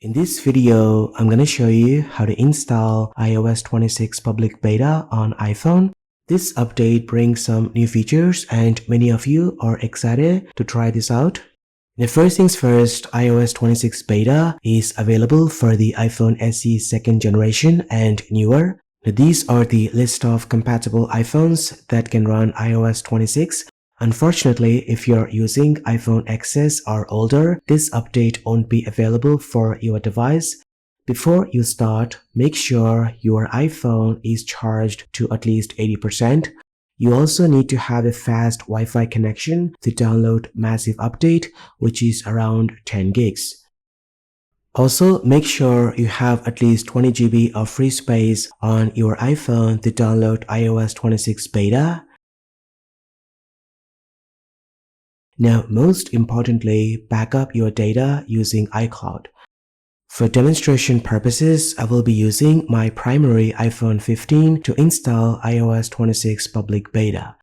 In this video, I'm going to show you how to install iOS 26 public beta on iPhone. This update brings some new features and many of you are excited to try this out. Now, first things first, iOS 26 beta is available for the iPhone SE 2nd generation and newer. Now, these are the list of compatible iPhones that can run iOS 26. Unfortunately, if you're using iPhone XS or older, this update won't be available for your device. Before you start, make sure your iPhone is charged to at least 80%. You also need to have a fast Wi-Fi connection to download Massive Update, which is around 10 gigs. Also, make sure you have at least 20 GB of free space on your iPhone to download iOS 26 beta. Now, most importantly, back up your data using iCloud. For demonstration purposes, I will be using my primary iPhone 15 to install iOS 26 public beta.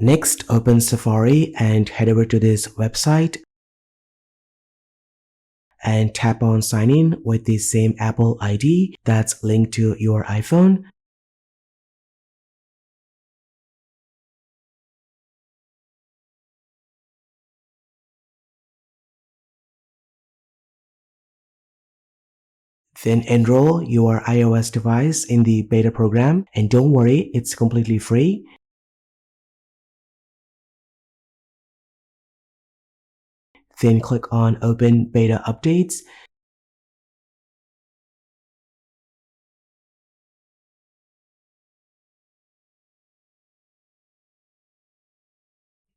Next, open Safari and head over to this website and tap on Sign In with the same Apple ID that's linked to your iPhone. Then enroll your iOS device in the beta program, and don't worry, it's completely free. Then click on Open Beta Updates.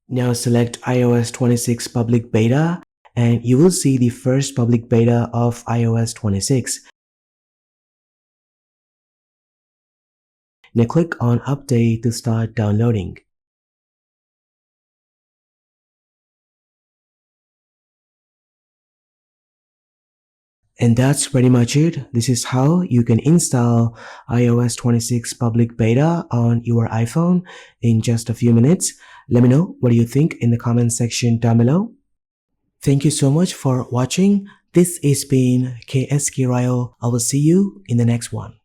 Now select iOS 26 public beta, and you will see the first public beta of iOS 26. Now click on Update to start downloading. And that's pretty much it. This is how you can install iOS 26 public beta on your iPhone in just a few minutes. Let me know what you think in the comment section down below. Thank you so much for watching. This has been KSK. I will see you in the next one.